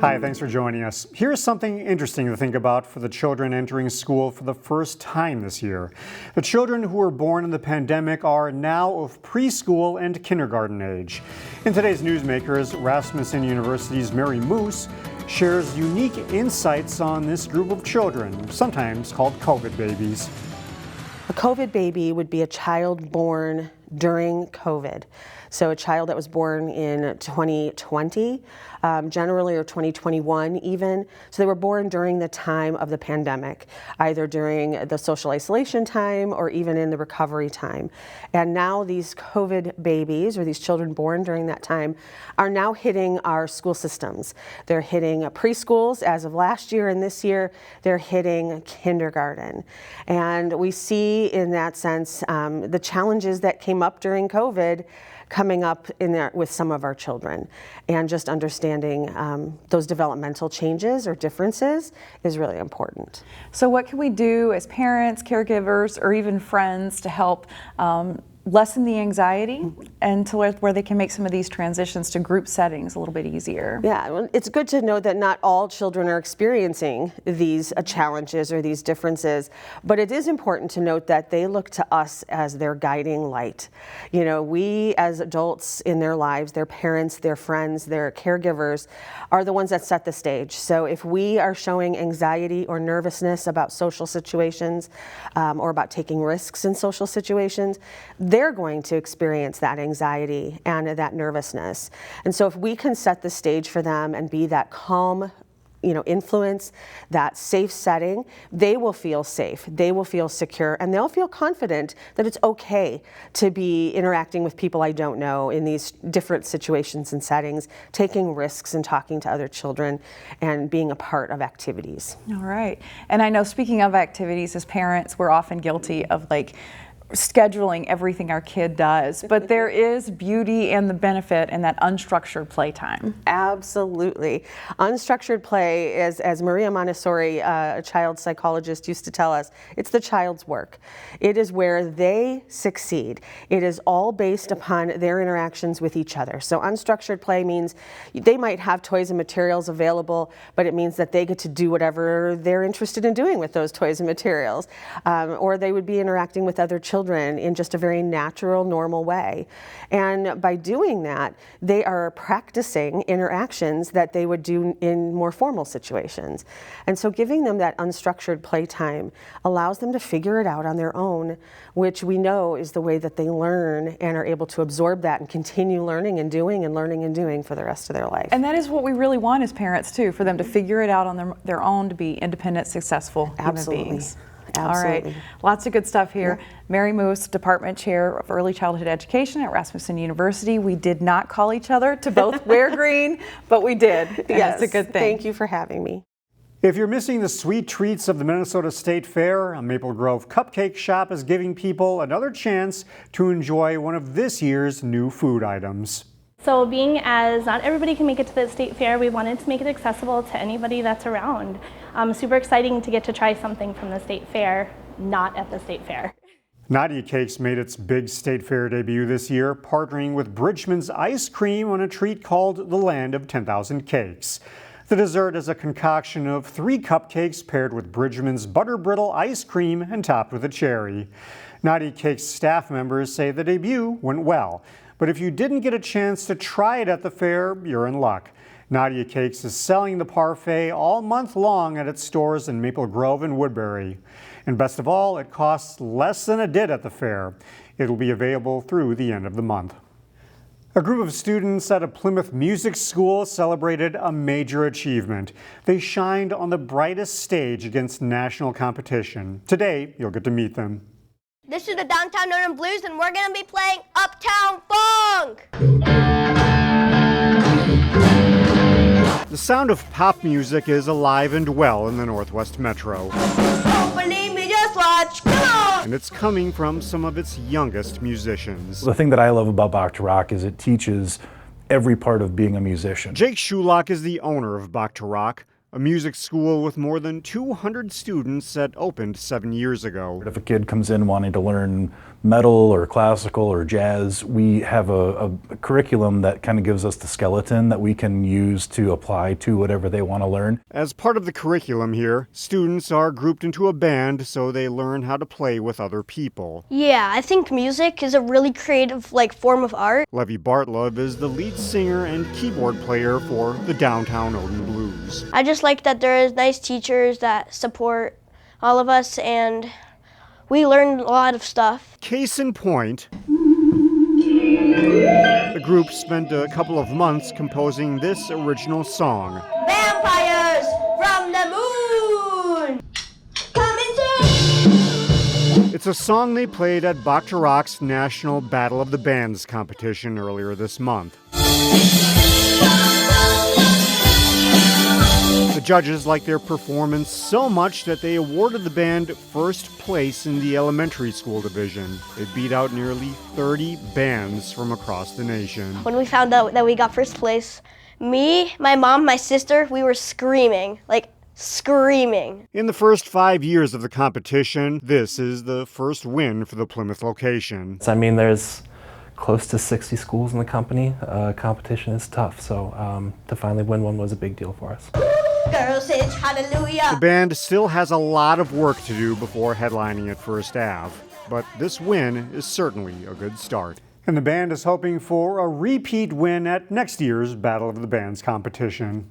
Hi, thanks for joining us. Here's something interesting to think about for the children entering school for the first time this year. The children who were born in the pandemic are now of preschool and kindergarten age. In today's Newsmakers, Rasmussen University's Mary Moose shares unique insights on this group of children, sometimes called COVID babies. A COVID baby would be a child born during COVID. So a child that was born in 2020, generally, or 2021 even. So they were born during the time of the pandemic, either during the social isolation time or even in the recovery time. And now these COVID babies, or these children born during that time, are now hitting our school systems. They're hitting preschools as of last year, and this year they're hitting kindergarten. And we see in that sense the challenges that came up during COVID coming up in there with some of our children, and just understanding those developmental changes or differences is really important. So what can we do as parents, caregivers, or even friends to help lessen the anxiety and to where they can make some of these transitions to group settings a little bit easier? Yeah, well, it's good to know that not all children are experiencing these challenges or these differences, but it is important to note that they look to us as their guiding light. You know, we as adults in their lives, their parents, their friends, their caregivers, are the ones that set the stage. So if we are showing anxiety or nervousness about social situations or about taking risks in social situations, they're going to experience that anxiety and that nervousness. And so if we can set the stage for them and be that calm, influence, that safe setting, they will feel safe, they will feel secure, and they'll feel confident that it's okay to be interacting with people I don't know in these different situations and settings, taking risks and talking to other children and being a part of activities. All right. And I know, speaking of activities, as parents, we're often guilty of scheduling everything our kid does, but there is beauty and the benefit in that unstructured playtime. Absolutely. Unstructured play is, as Maria Montessori, a child psychologist, used to tell us, it's the child's work. It is where they succeed. It is all based upon their interactions with each other. So unstructured play means they might have toys and materials available, but it means that they get to do whatever they're interested in doing with those toys and materials. Or they would be interacting with other children in just a very natural, normal way. And by doing that, they are practicing interactions that they would do in more formal situations. And so giving them that unstructured playtime allows them to figure it out on their own, which we know is the way that they learn and are able to absorb that and continue learning and doing and learning and doing for the rest of their life. And that is what we really want as parents too, for them to figure it out on their own, to be independent, successful human beings. Absolutely. All right, lots of good stuff here. Yeah. Mary Moose, Department Chair of Early Childhood Education at Rasmussen University. We did not call each other to both wear green, but we did. And yes, it's a good thing. Thank you for having me. If you're missing the sweet treats of the Minnesota State Fair, a Maple Grove Cupcake Shop is giving people another chance to enjoy one of this year's new food items. So being as not everybody can make it to the state fair, we wanted to make it accessible to anybody that's around. Super exciting to get to try something from the state fair, not at the state fair. Nadia Cakes made its big state fair debut this year, partnering with Bridgman's Ice Cream on a treat called the Land of 10,000 Cakes. The dessert is a concoction of 3 cupcakes paired with Bridgman's butter brittle ice cream and topped with a cherry. Nadia Cakes staff members say the debut went well. But if you didn't get a chance to try it at the fair, you're in luck. Nadia Cakes is selling the parfait all month long at its stores in Maple Grove and Woodbury. And best of all, it costs less than it did at the fair. It will be available through the end of the month. A group of students at a Plymouth music school celebrated a major achievement. They shined on the brightest stage against national competition. Today, you'll get to meet them. This is the Downtown Northern Blues, and we're going to be playing Uptown Funk! The sound of pop music is alive and well in the Northwest Metro. Don't believe me, just watch, come on! And it's coming from some of its youngest musicians. The thing that I love about Bach to Rock is it teaches every part of being a musician. Jake Shulock is the owner of Bach to Rock, a music school with more than 200 students that opened 7 years ago. If a kid comes in wanting to learn metal or classical or jazz, we have a curriculum that kind of gives us the skeleton that we can use to apply to whatever they want to learn. As part of the curriculum here, students are grouped into a band so they learn how to play with other people. Yeah, I think music is a really creative form of art. Levy Bartlove is the lead singer and keyboard player for the Downtown Odin Blues. I just like that there is nice teachers that support all of us, and we learn a lot of stuff. Case in point, the group spent a couple of months composing this original song. Vampires from the moon! Come and sing! It's a song they played at Bacharach's National Battle of the Bands competition earlier this month. The judges liked their performance so much that they awarded the band first place in the elementary school division. They beat out nearly 30 bands from across the nation. When we found out that we got first place, me, my mom, my sister, we were screaming, screaming. In the first 5 years of the competition, this is the first win for the Plymouth location. I mean, there's close to 60 schools in the company. Competition is tough, so to finally win one was a big deal for us. Girls, it's hallelujah. The band still has a lot of work to do before headlining at First Ave, but this win is certainly a good start. And the band is hoping for a repeat win at next year's Battle of the Bands competition.